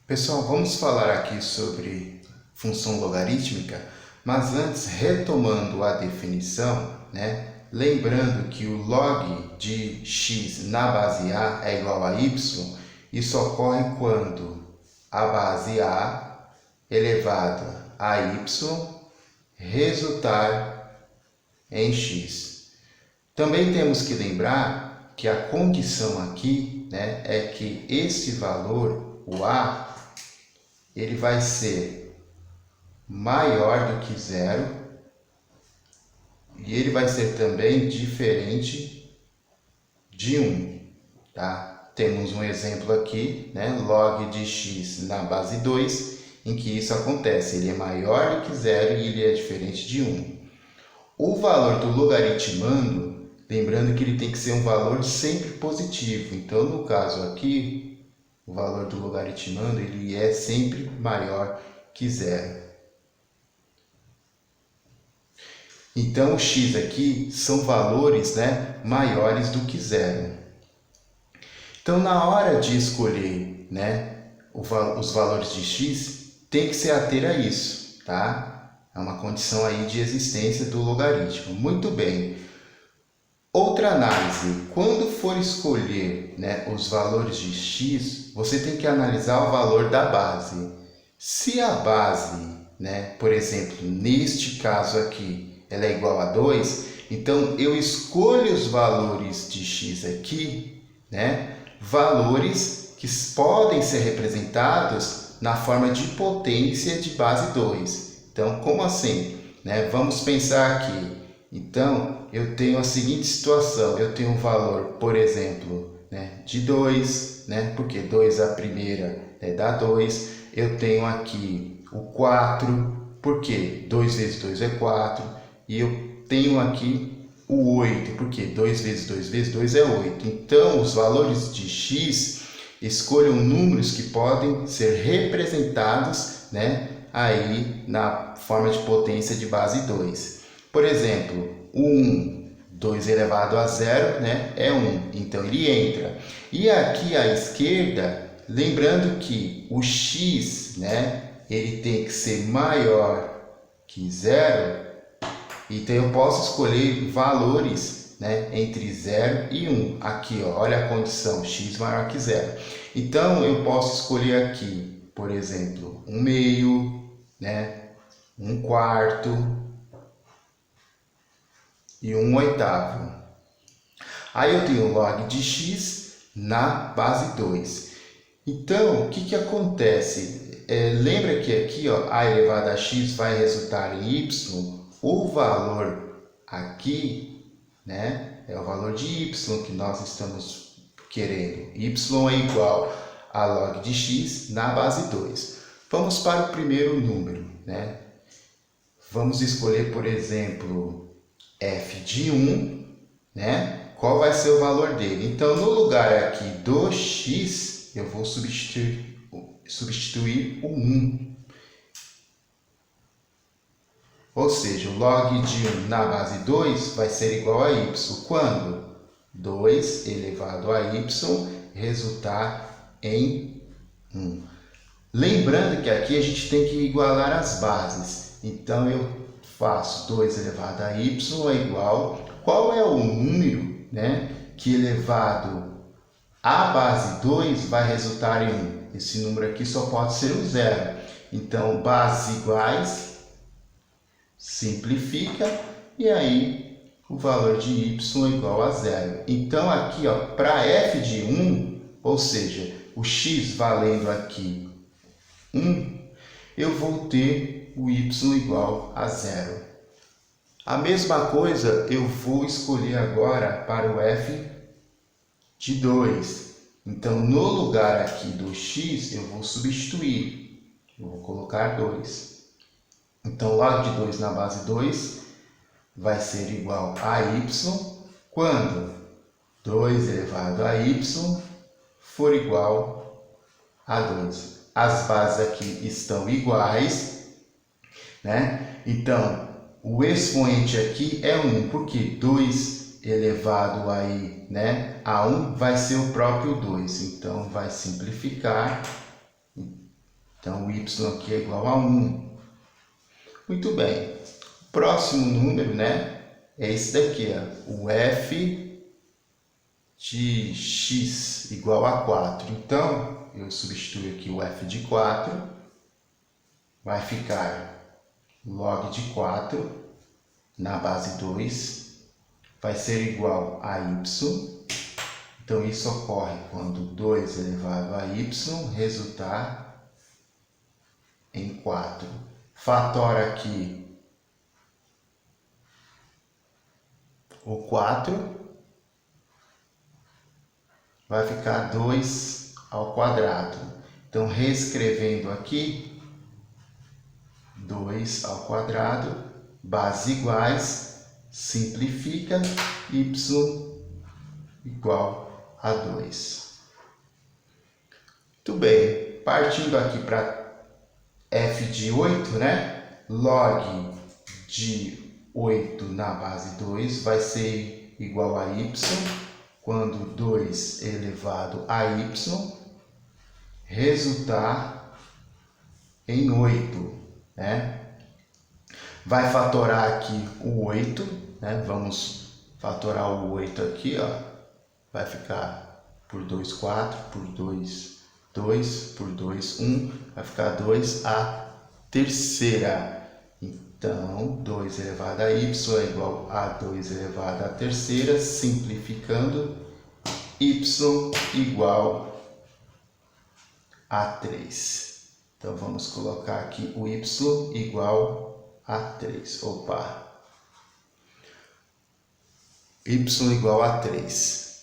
Pessoal, vamos falar aqui sobre função logarítmica, mas antes, retomando a definição, lembrando que o log de x na base a é igual a y, isso ocorre quando a base a elevado a y resultar em x. Também temos que lembrar que a condição aqui é que esse valor, o a, ele vai ser maior do que zero e ele vai ser também diferente de 1, tá? Temos um exemplo aqui, log de x na base 2, em que isso acontece, ele é maior do que zero e ele é diferente de 1. O valor do logaritmando, lembrando que ele tem que ser um valor sempre positivo, então no caso aqui, o valor do logaritmando ele é sempre maior que zero. Então, o x aqui são valores maiores do que zero. Então, na hora de escolher os valores de x, tem que se ater a isso, tá? É uma condição aí de existência do logaritmo. Muito bem. Outra análise, quando for escolher os valores de x, você tem que analisar o valor da base. Se a base, por exemplo, neste caso aqui, ela é igual a 2, então eu escolho os valores de x aqui, valores que podem ser representados na forma de potência de base 2. Então, como assim? Vamos pensar aqui. Então, eu tenho a seguinte situação, eu tenho um valor, por exemplo, de 2, porque 2 a primeira dá 2. Eu tenho aqui o 4, porque 2 vezes 2 é 4. E eu tenho aqui o 8, porque 2 vezes 2 vezes 2 é 8. Então, os valores de x, escolham números que podem ser representados aí na forma de potência de base 2. Por exemplo, o 1, 2 elevado a 0, é 1, então ele entra. E aqui à esquerda, lembrando que o x, ele tem que ser maior que 0, então eu posso escolher valores entre 0 e 1. Aqui, ó, olha a condição, x maior que 0. Então, eu posso escolher aqui, por exemplo, 1/2, 1/4 e 1/8. Aí eu tenho log de x na base 2. Então, o que acontece? Lembra que aqui, ó, a elevado a x vai resultar em y. O valor aqui, é o valor de y que nós estamos querendo. Y é igual a log de x na base 2. Vamos para o primeiro número, Vamos escolher, por exemplo, f de 1, Qual vai ser o valor dele? Então, no lugar aqui do x, eu vou substituir o 1. Ou seja, o log de 1 na base 2 vai ser igual a y. Quando 2 elevado a y resultar em 1. Lembrando que aqui a gente tem que igualar as bases. Então, eu faço 2 elevado a y é igual... Qual é o número que elevado à base 2 vai resultar em 1? Esse número aqui só pode ser o 0. Então, bases iguais, simplifica, e aí o valor de y é igual a 0. Então, aqui, para f de 1, ou seja, o x valendo aqui 1, eu vou ter o y igual a 0. A mesma coisa eu vou escolher agora para o f de 2. Então, no lugar aqui do x, eu vou substituir. Eu vou colocar 2. Então, log de 2 na base 2 vai ser igual a y quando 2 elevado a y for igual a 2. As bases aqui estão iguais, Então, o expoente aqui é 1, porque 2 elevado aí, a 1 vai ser o próprio 2. Então, vai simplificar Então, o y aqui é igual a 1. Muito bem. O próximo número, né, é esse daqui, ó, o f de x igual a 4. Então, eu substituo aqui o f de 4. Vai ficar log de 4 na base 2. Vai ser igual a y. Então, isso ocorre quando 2 elevado a y resultar em 4. Fatora aqui o 4. Vai ficar 2 ao quadrado. Então, reescrevendo aqui, 2 ao quadrado, bases iguais, simplifica, y igual a 2. Muito bem, partindo aqui para f de 8, né? Log de 8 na base 2 vai ser igual a y, quando 2 elevado a y resultar em 8, né? Vai fatorar aqui o 8, né? Vamos fatorar o 8 aqui, ó. Vai ficar por 2, 4, por 2, 2, por 2, 1. Vai ficar 2 a terceira. Então, 2 elevado a y é igual a 2 elevado a terceira, simplificando, y igual a 3. Então, vamos colocar aqui o y igual a 3. Opa! Y igual a 3.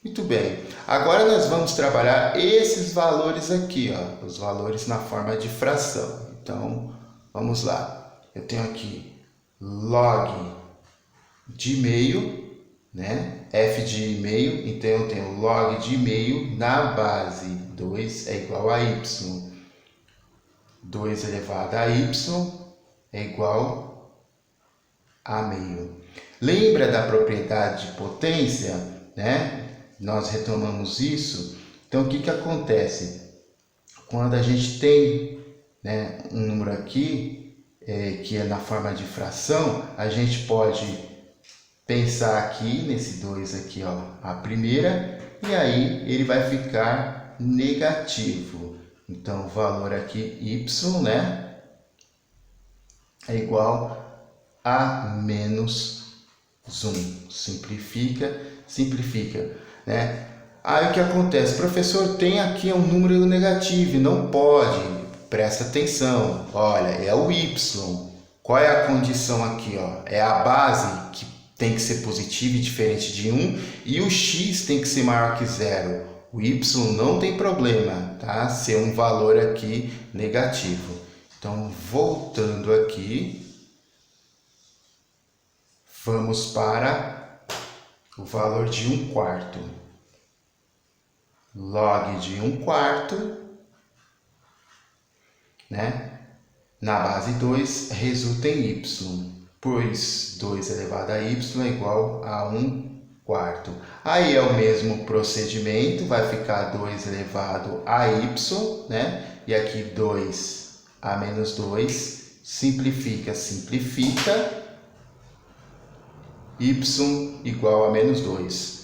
Muito bem. Agora nós vamos trabalhar esses valores aqui, ó, os valores na forma de fração. Então, vamos lá. Eu tenho aqui log de meio, né? F de meio, então eu tenho log de meio na base 2 é igual a y. 2 elevado a y é igual a meio. Lembra da propriedade de potência, né? Nós retomamos isso. Então, o que que acontece? Quando a gente tem, né, um número aqui, que é na forma de fração, a gente pode pensar aqui nesse 2 aqui, ó, a primeira, e aí ele vai ficar negativo. Então, o valor aqui y, né, é igual a menos 1. Simplifica, simplifica, né? Aí o que acontece? Professor, tem aqui um número negativo, não pode. Presta atenção, olha, é o y. Qual é a condição aqui, ó? É a base que tem que ser positiva e diferente de 1 e o x tem que ser maior que 0. O y não tem problema, tá? Ser um valor aqui negativo. Então, voltando aqui, vamos para o valor de 1/4. Log de 1/4, né? Na base 2 resulta em y, pois 2 elevado a y é igual a 1/4. Aí é o mesmo procedimento, vai ficar 2 elevado a y, né? E aqui 2 a menos 2, simplifica, simplifica, y igual a menos 2.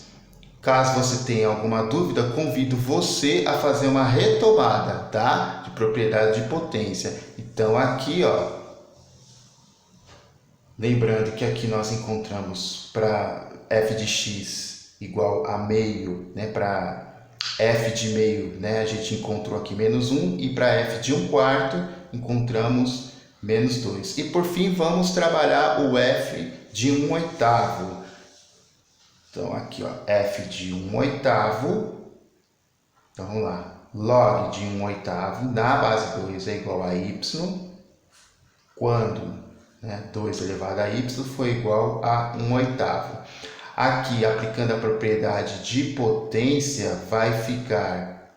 Caso você tenha alguma dúvida, convido você a fazer uma retomada, tá? De propriedade de potência. Então, aqui, ó, lembrando que aqui nós encontramos para f de x igual a meio, né? Para f de meio, né? A gente encontrou aqui menos 1 e para f de 1/4 encontramos menos 2. E por fim, vamos trabalhar o f de 1/8. Então, aqui, ó, f de 1/8. Então, vamos lá. Log de 1/8 na base 2 é igual a y, quando, né, 2 elevado a y foi igual a 1/8. Aqui, aplicando a propriedade de potência, vai ficar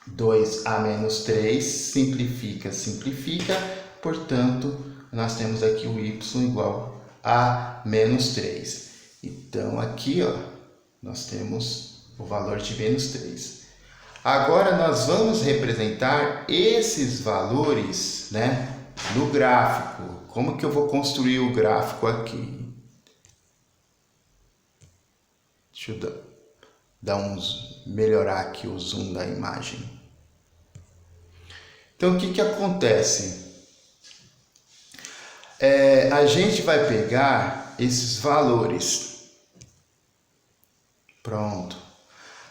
2 a menos 3, simplifica, simplifica, portanto, nós temos aqui o y igual a menos 3. Então, aqui, ó, nós temos o valor de menos 3. Agora nós vamos representar esses valores, né, no gráfico. Como que eu vou construir o gráfico aqui? Deixa eu melhorar aqui o zoom da imagem. Então, o que acontece? A gente vai pegar esses valores. Pronto.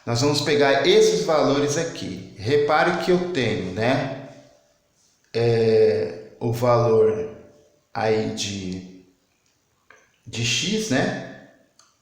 Nós vamos pegar esses valores aqui. Repare que eu tenho, né? O valor aí de x, né?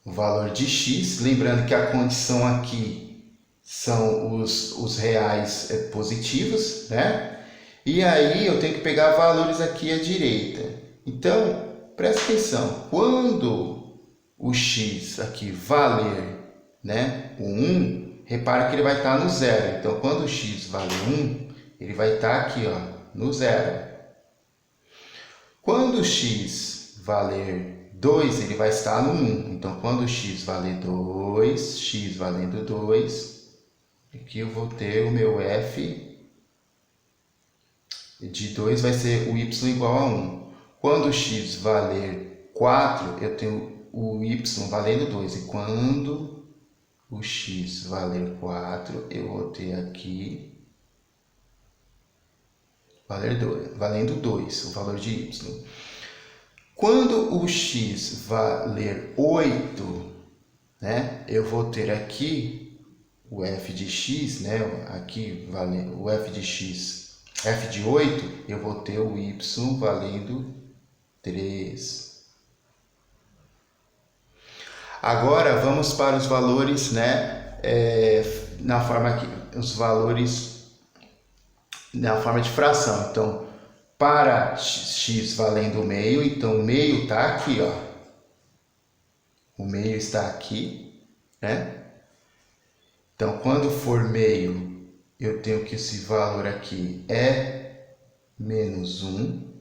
O valor de x. Lembrando que a condição aqui são os reais positivos, né? E aí eu tenho que pegar valores aqui à direita. Então, presta atenção. Quando o x aqui valer, né, o 1, repara que ele vai estar no zero. Então, quando o x valer 1, ele vai estar aqui, ó, no zero. Quando o x valer 2, ele vai estar no 1. Então, quando o x valer 2, x valendo 2, aqui eu vou ter o meu f de 2 vai ser o y igual a 1. Quando o x valer 4, eu tenho o y valendo 2. E quando o x valer 4, eu vou ter aqui valendo 2, o valor de y. Quando o x valer 8, né, eu vou ter aqui o f de x, né, aqui valendo o f de x, f de 8, eu vou ter o y valendo 3. Agora vamos para os valores, né, na forma que os valores na forma de fração. Então, para x valendo meio, então o meio está aqui, ó. O meio está aqui, né? Então, quando for meio, eu tenho que esse valor aqui é menos 1,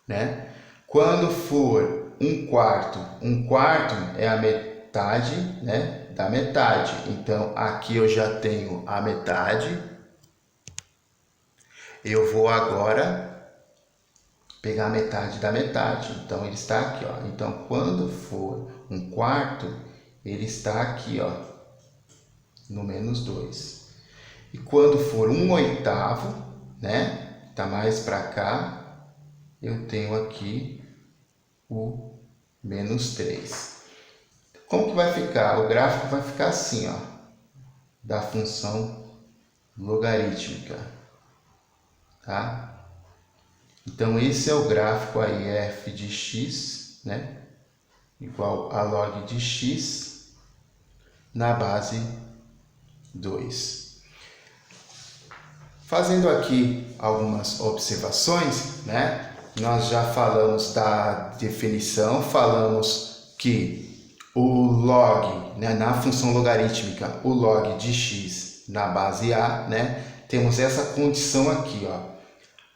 né? Quando for 1/4 é a metade, né, da metade. Então, aqui eu já tenho a metade. Eu vou agora pegar a metade da metade. Então, ele está aqui, ó. Então, quando for 1/4, ele está aqui, ó, no menos 2. E quando for 1/8, né, tá mais para cá, eu tenho aqui o menos 3. Como que vai ficar? O gráfico vai ficar assim, ó, da função logarítmica, tá? Então, esse é o gráfico aí, f de x, né, igual a log de x na base 2. Fazendo aqui algumas observações, né, nós já falamos da definição, falamos que o log, né, na função logarítmica, o log de x na base a, né, temos essa condição aqui, ó.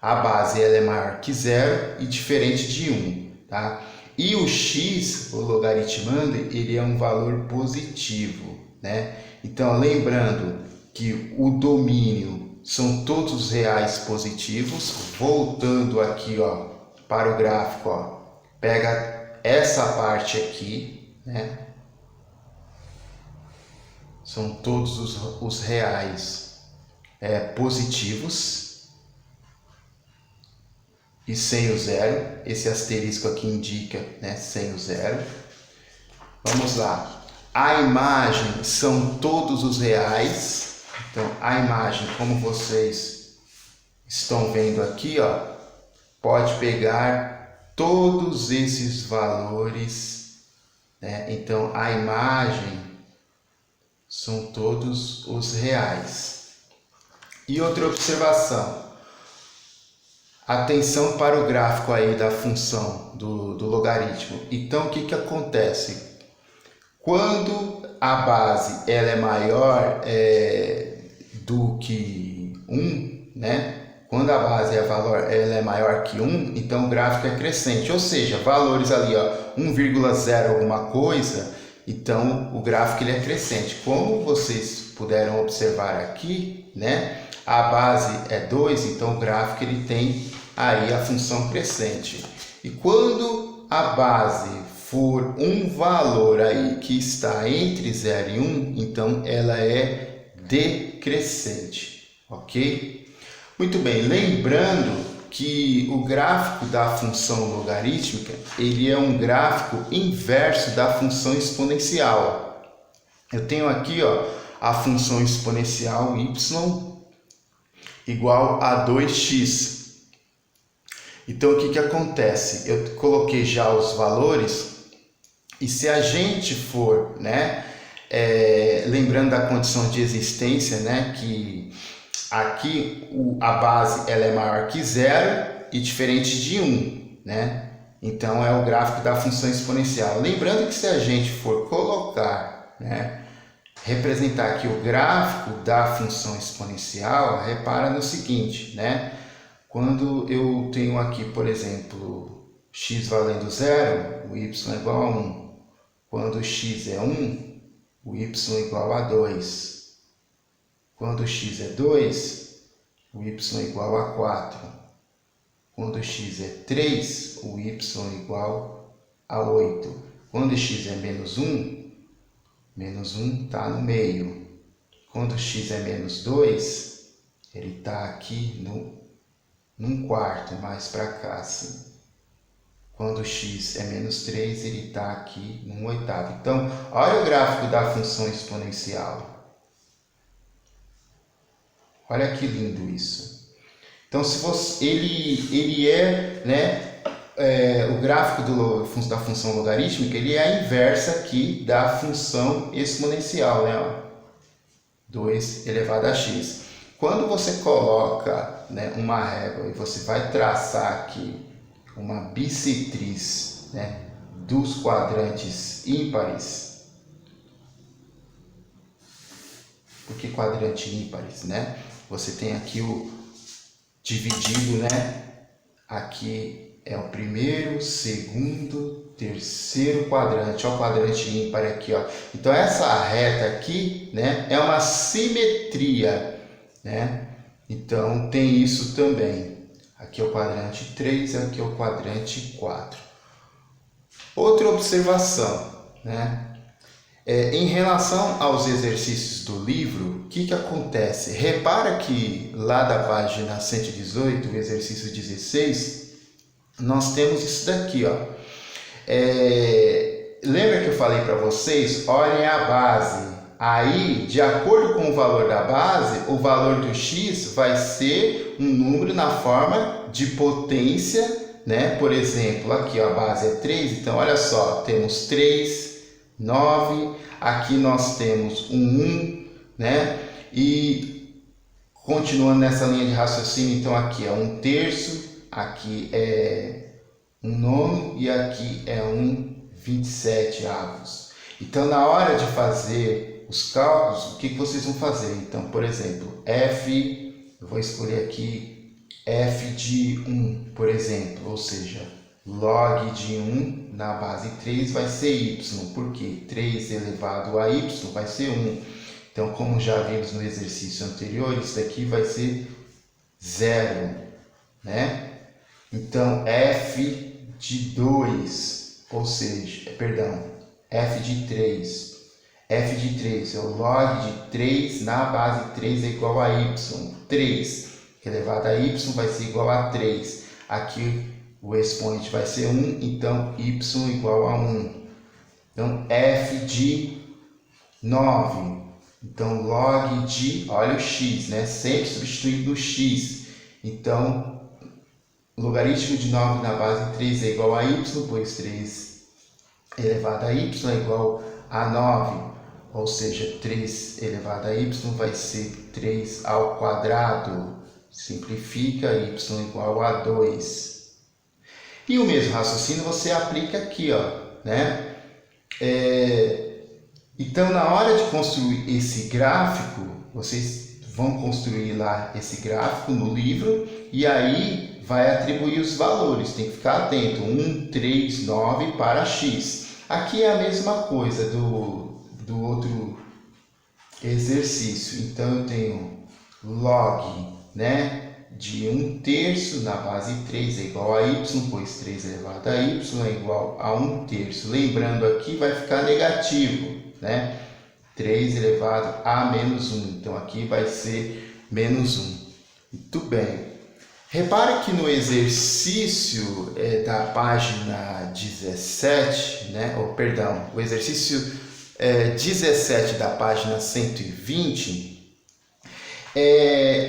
A base ela é maior que 0 e diferente de 1, tá? E o x, o logaritmando, ele é um valor positivo, né? Então, lembrando que o domínio são todos os reais positivos. Voltando aqui, ó, para o gráfico, ó, pega essa parte aqui, né? São todos os reais positivos. E sem o zero, esse asterisco aqui indica, né, sem o zero. Vamos lá. A imagem são todos os reais. Então, a imagem, como vocês estão vendo aqui, ó, pode pegar todos esses valores, né? Então, a imagem são todos os reais. E outra observação. Atenção para o gráfico aí da função do logaritmo. Então, o que acontece? Quando a base ela é maior do que 1, né? Quando a base ela é maior que 1, então o gráfico é crescente. Ou seja, valores ali, ó, 1,0 alguma coisa, então o gráfico ele é crescente. Como vocês puderam observar aqui, né, a base é 2, então o gráfico ele tem aí a função crescente. E quando a base for um valor aí que está entre 0 e 1, então ela é decrescente, ok? Muito bem, lembrando que o gráfico da função logarítmica ele é um gráfico inverso da função exponencial. Eu tenho aqui ó, a função exponencial y igual a 2x. Então, o que acontece? Eu coloquei já os valores e se a gente for, né, lembrando da condição de existência, né, que aqui a base ela é maior que 0 e diferente de 1, né? Então, é o gráfico da função exponencial. Lembrando que se a gente for colocar, né, representar aqui o gráfico da função exponencial, repara no seguinte, né? Quando eu tenho aqui, por exemplo, x valendo 0, o y é igual a 1. Quando x é 1, o y é igual a 2. Quando x é 2, o y é igual a 4. Quando x é 3, o y é igual a 8. Quando x é menos 1 está no meio. Quando x é menos 2, ele está aqui num quarto, mais para cá, assim. Quando x é menos 3, ele está aqui num oitavo. Então, olha o gráfico da função exponencial. Olha que lindo isso. Então, se você, ele é, né, o gráfico da função logarítmica, ele é a inversa aqui da função exponencial, né? 2 elevado a x. Quando você coloca, né, uma régua e você vai traçar aqui uma bissetriz, né, dos quadrantes ímpares. Por que quadrante ímpares, né? Você tem aqui o dividido, né? Aqui é o primeiro, segundo, terceiro quadrante. Olha o quadrante ímpar aqui, ó. Então essa reta aqui, né, é uma simetria, né? Então tem isso também. Aqui é o quadrante 3, aqui é o quadrante 4. Outra observação, né? Em relação aos exercícios do livro, o que acontece? Repara que lá da página 118, o exercício 16, nós temos isso daqui, ó. Lembra que eu falei para vocês? Olhem a base. Aí, de acordo com o valor da base, o valor do x vai ser um número na forma de potência, né? Por exemplo, aqui ó, a base é 3, então olha só, temos 3, 9, aqui nós temos um 1, né? E continuando nessa linha de raciocínio, então aqui é 1/3, aqui é 1/9 e aqui é 1/27. Então, na hora de fazer os cálculos, o que vocês vão fazer? Então, por exemplo, f, eu vou escolher aqui f de 1, por exemplo, ou seja, log de 1 na base 3 vai ser y, porque 3 elevado a y vai ser 1. Então, como já vimos no exercício anterior, isso daqui vai ser 0, né? Então, f de 2, ou seja, f de 3. f de 3 é o log de 3 na base 3 é igual a y. 3 elevado a y vai ser igual a 3. Aqui o expoente vai ser 1, então y igual a 1. Então, f de 9. Então, log de, olha o x, né? Sempre substituindo o x. Então, logaritmo de 9 na base 3 é igual a y, pois 3 elevado a y é igual a 9. Ou seja, 3 elevado a y vai ser 3 ao quadrado. Simplifica, y igual a 2. E o mesmo raciocínio você aplica aqui, ó, né? Então, na hora de construir esse gráfico, vocês vão construir lá esse gráfico no livro e aí vai atribuir os valores. Tem que ficar atento. 1, 3, 9 para x. Aqui é a mesma coisa do outro exercício. Então eu tenho log, né, de 1/3 na base 3 é igual a y, pois 3 elevado a y é igual a 1/3. Lembrando aqui vai ficar negativo, né? 3 elevado a menos 1. Então aqui vai ser menos 1. Muito bem. Repare que no exercício da página 17, né? O exercício 17 da página 120,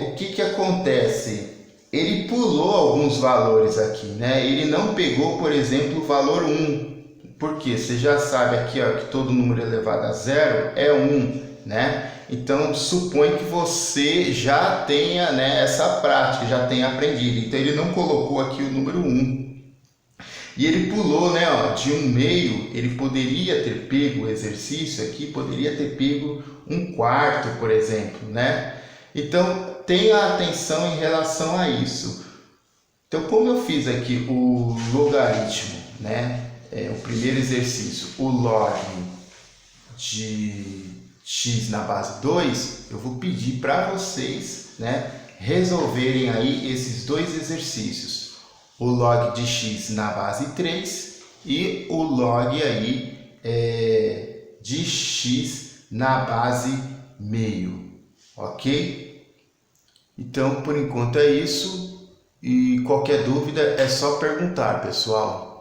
o que acontece? Ele pulou alguns valores aqui, né? Ele não pegou, por exemplo, o valor 1. Porque você já sabe aqui, ó, que todo número elevado a zero é 1, né? Então, supõe que você já tenha, né, essa prática, já tenha aprendido. Então, ele não colocou aqui o número 1. E ele pulou, né, ó, de 1/2, ele poderia ter pego o exercício aqui, poderia ter pego 1/4, por exemplo, né? Então, tenha atenção em relação a isso. Então, como eu fiz aqui o logaritmo, né, o primeiro exercício, o log de x na base 2, eu vou pedir para vocês, né, resolverem aí esses dois exercícios. O log de x na base 3 e o log aí de x na base meio, ok? Então, por enquanto é isso, e qualquer dúvida é só perguntar, pessoal.